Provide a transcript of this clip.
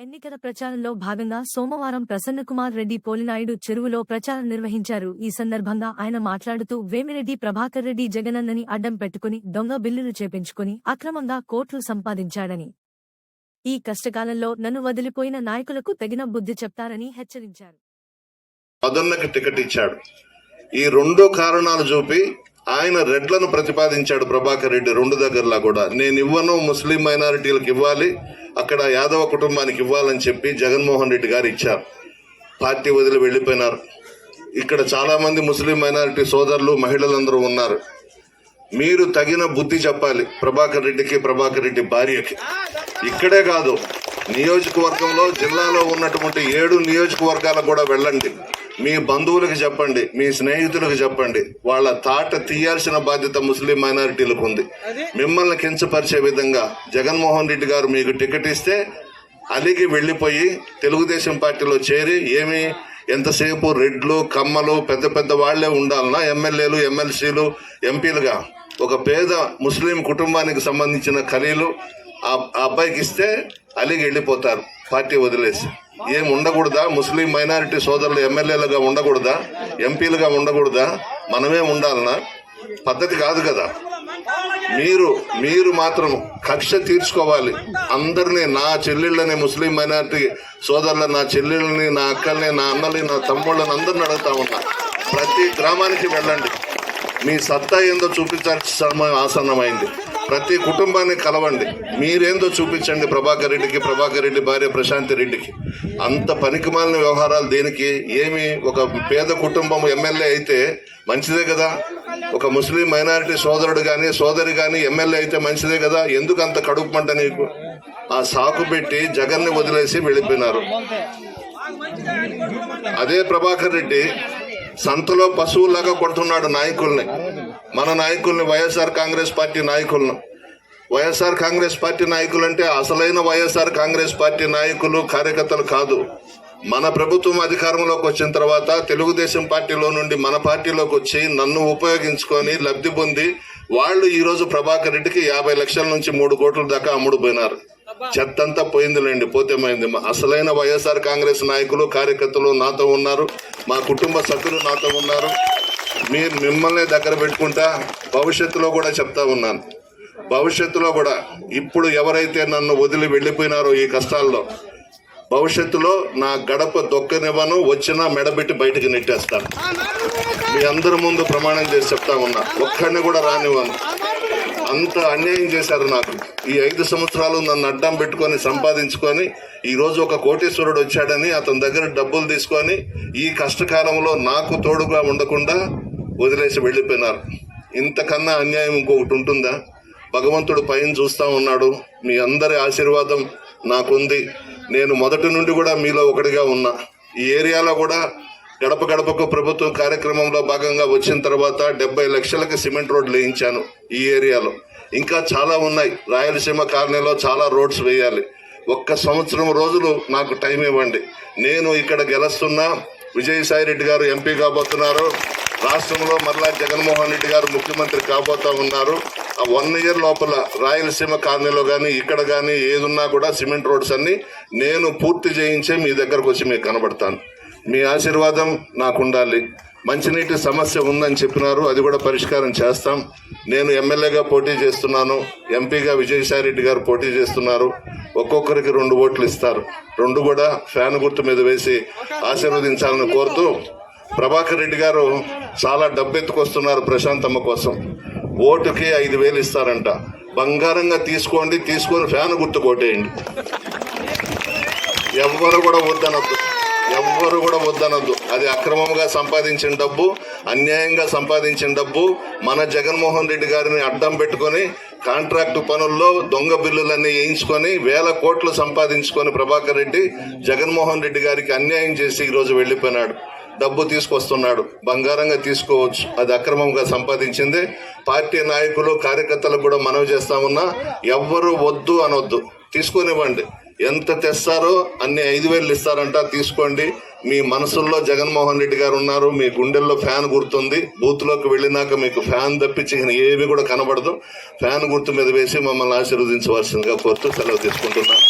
ఎన్నికల ప్రచారంలో భాగంగా సోమవారం ప్రసన్నకుమార్ రెడ్డి పోలినాయుడు చెరువులో ప్రచారం నిర్వహించారు. ఈ సందర్భంగా ఆయన మాట్లాడుతూ వేమిరెడ్డి ప్రభాకర్ రెడ్డి జగనన్నని అడ్డం పెట్టుకుని దొంగ బిల్లులు చేపించుకుని అక్రమంగా కోట్లు సంపాదించాడని, ఈ కష్టకాలంలో నన్ను వదిలిపోయిన నాయకులకు తగిన బుద్ధి చెప్తారని హెచ్చరించారు. అదన్నకి టికెట్ ఇచ్చాడు. ఈ రెండు కారణాలు చూపి ఆయన రెడ్లను ప్రతిపాదించాడు ప్రభాకర్ రెడ్డి. రెండు దగ్గరలా కూడా నేను ఇవ్వను, ముస్లిం మైనారిటీలకు ఇవ్వాలి, అక్కడ యాదవ కుటుంబానికి ఇవ్వాలని చెప్పి జగన్మోహన్ రెడ్డి గారు ఇచ్చారు. పార్టీ వదిలి వెళ్లిపోయినారు. ఇక్కడ చాలా మంది ముస్లిం మైనారిటీ సోదరులు, మహిళలందరూ ఉన్నారు. మీరు తగిన బుద్ధి చెప్పాలి ప్రభాకర్ రెడ్డికి, ప్రభాకర్ రెడ్డి భార్యకి. ఇక్కడే కాదు, నియోజకవర్గంలో జిల్లాలో ఉన్నటువంటి 7 నియోజకవర్గాలకు కూడా వెళ్ళండి. మీ బంధువులకు చెప్పండి, మీ స్నేహితులకు చెప్పండి. వాళ్ళ తాట తీయాల్సిన బాధ్యత ముస్లిం మైనారిటీలకు ఉంది. మిమ్మల్ని కించపరిచే విధంగా జగన్మోహన్ రెడ్డి గారు మీకు టికెట్ ఇస్తే అలిగి వెళ్లిపోయి తెలుగుదేశం పార్టీలో చేరి ఏమి ఎంతసేపు రెడ్లు, కమ్మలు, పెద్ద పెద్ద వాళ్లే ఉండాలన్నా ఎమ్మెల్యేలు, ఎమ్మెల్సీలు, ఎంపీలుగా ఒక పేద ముస్లిం కుటుంబానికి సంబంధించిన ఖలీలు ఆ అబ్బాయికి ఇస్తే అలిగి వెళ్ళిపోతారు పార్టీ వదిలేసి. ఏం ఉండకూడదా? ముస్లిం మైనారిటీ సోదరులు ఎమ్మెల్యేలుగా ఉండకూడదా? ఎంపీలుగా ఉండకూడదా? మనమే ఉండాలనా? పద్ధతి కాదు కదా. మీరు మాత్రం కక్ష తీర్చుకోవాలి. అందరినీ, నా చెల్లెళ్ళని, ముస్లిం మైనారిటీ సోదరులని, నా చెల్లెళ్ళని, నా అక్కల్ని, నా అన్నల్ని, నా తమ్ముళ్ళని అందరిని అడుగుతా ఉన్నా. ప్రతి గ్రామానికి వెళ్ళండి, మీ సత్తా ఏందో చూపించాల్సిన సమయం ఆసన్నమైంది. ప్రతి కుటుంబాన్ని కలవండి, మీరేందో చూపించండి ప్రభాకర్ రెడ్డికి, ప్రభాకర్ రెడ్డి భార్య ప్రశాంతి రెడ్డికి. అంత పనికిమాలిన వ్యవహారాలు దేనికి? ఏమి ఒక పేద కుటుంబం ఎమ్మెల్యే అయితే మంచిదే కదా, ఒక ముస్లిం మైనారిటీ సోదరుడు కానీ సోదరి కానీ ఎమ్మెల్యే అయితే మంచిదే కదా. ఎందుకు అంత కడుపు మంట నీకు? ఆ సాకు పెట్టి జగన్ని వదిలేసి వెళ్ళిపోయినారు. అదే ప్రభాకర్ రెడ్డి సంతలో పశువులాగా కొడుతున్నాడు నాయకుల్ని, మన నాయకుల్ని, వైఎస్ఆర్ కాంగ్రెస్ పార్టీ నాయకులను. వైఎస్ఆర్ కాంగ్రెస్ పార్టీ నాయకులు అంటే అసలైన వైఎస్ఆర్ కాంగ్రెస్ పార్టీ నాయకులు, కార్యకర్తలు కాదు. మన ప్రభుత్వం అధికారంలోకి వచ్చిన తర్వాత తెలుగుదేశం పార్టీలో నుండి మన పార్టీలోకి వచ్చి నన్ను ఉపయోగించుకొని లబ్ధి పొంది వాళ్ళు ఈరోజు ప్రభాకర్ రెడ్డికి 50 లక్షల నుంచి 3 కోట్ల దాకా అమ్ముడుపోయినారు. చెత్తంతా పోయిందిలేండి, పోతేమైంది. అసలైన వైఎస్ఆర్ కాంగ్రెస్ నాయకులు, కార్యకర్తలు నాతో ఉన్నారు, మా కుటుంబ సభ్యులు నాతో ఉన్నారు. మిమ్మల్ని దగ్గర పెట్టుకుంటా భవిష్యత్తులో కూడా చెప్తా ఉన్నాను. భవిష్యత్తులో కూడా ఇప్పుడు ఎవరైతే నన్ను వదిలి వెళ్ళిపోయినారో ఈ కష్టాల్లో, భవిష్యత్తులో నా గడప దొక్కనివ్వను, వచ్చినా మెడబెట్టి బయటకు నెట్టేస్తాను. మీ అందరి ముందు ప్రమాణం చేసి చెప్తా ఉన్నా, ఒక్కడిని కూడా రానివ్వను. అంత అన్యాయం చేశారు నాకు. ఈ 5 సంవత్సరాలు నన్ను అడ్డం పెట్టుకొని సంపాదించుకొని ఈరోజు ఒక కోటీశ్వరుడు వచ్చాడని అతని దగ్గర డబ్బులు తీసుకొని ఈ కష్టకాలంలో నాకు తోడుగా ఉండకుండా వదిలేసి వెళ్ళిపోయినారు. ఇంతకన్నా అన్యాయం ఇంకొకటి ఉంటుందా? భగవంతుడు పైన చూస్తా ఉన్నాడు. మీ అందరి ఆశీర్వాదం నాకుంది. నేను మొదటి నుండి కూడా మీలో ఒకటిగా ఉన్నా. ఈ ఏరియాలో కూడా గడప గడపకు ప్రభుత్వం కార్యక్రమంలో భాగంగా వచ్చిన తర్వాత 70 లక్షలకి సిమెంట్ రోడ్లు వేయించాను ఈ ఏరియాలో. ఇంకా చాలా ఉన్నాయి. రాయలసీమ కాలనీలో చాలా రోడ్స్ వేయాలి. ఒక్క సంవత్సరం రోజులు నాకు టైం ఇవ్వండి. నేను ఇక్కడ గెలుస్తున్నా. విజయసాయి రెడ్డి గారు ఎంపీ కాబోతున్నారు. రాష్ట్రంలో మరలా జగన్మోహన్ రెడ్డి గారు ముఖ్యమంత్రి కాబోతా ఉన్నారు. ఆ 1 ఇయర్ లోపల రాయలసీమ కాలనీలో కానీ ఇక్కడ కానీ ఏదున్నా కూడా సిమెంట్ రోడ్స్ అన్ని నేను పూర్తి చేయించే మీ దగ్గరకు వచ్చి మీకు కనబడతాను. మీ ఆశీర్వాదం నాకు ఉండాలి. మంచినీటి సమస్య ఉందని చెప్పినారు, అది కూడా పరిష్కారం చేస్తాం. నేను ఎమ్మెల్యేగా పోటీ చేస్తున్నాను, ఎంపీగా విజయసాయి రెడ్డి గారు పోటీ చేస్తున్నారు. ఒక్కొక్కరికి 2 ఓట్లు ఇస్తారు. 2 కూడా ఫ్యాన్ గుర్తు మీద వేసి ఆశీర్వదించాలని కోరుతూ, ప్రభాకర్ రెడ్డి గారు చాలా డబ్బు ఎత్తుకొస్తున్నారు ప్రశాంతమ్మ కోసం. ఓటుకి 5,000 ఇస్తారంట. బంగారంగా తీసుకోండి, తీసుకొని ఫ్యాన్ గుర్తు కొట్టేయండి. ఎవ్వరు కూడా వద్దనొద్దు. అది అక్రమంగా సంపాదించిన డబ్బు, అన్యాయంగా సంపాదించిన డబ్బు. మన జగన్మోహన్ రెడ్డి గారిని అడ్డం పెట్టుకొని కాంట్రాక్టు పనుల్లో దొంగ బిల్లులన్నీ వేయించుకొని 1000 కోట్లు సంపాదించుకొని ప్రభాకర్ రెడ్డి జగన్మోహన్ రెడ్డి గారికి అన్యాయం చేసి ఈరోజు వెళ్ళిపోయినాడు. డబ్బు తీసుకొస్తున్నాడు. బంగారంగా తీసుకోవచ్చు, అది అక్రమంగా సంపాదించింది. పార్టీ నాయకులు, కార్యకర్తలకు కూడా మనవి చేస్తా ఉన్నా, ఎవ్వరూ వద్దు అనొద్దు, తీసుకొనివ్వండి. ఎంత తెస్తారో అన్ని 5,000 ఇస్తారంట, తీసుకోండి. మీ మనసుల్లో జగన్మోహన్ రెడ్డి గారు ఉన్నారు, మీ గుండెల్లో ఫ్యాన్ గుర్తుంది. బూత్లోకి వెళ్ళినాక మీకు ఫ్యాన్ తప్పించి ఏవి కూడా కనబడదు. ఫ్యాన్ గుర్తు మీద వేసి మమ్మల్ని ఆశీర్వదించవలసిందిగా కోరుతూ సెలవు తీసుకుంటున్నాను.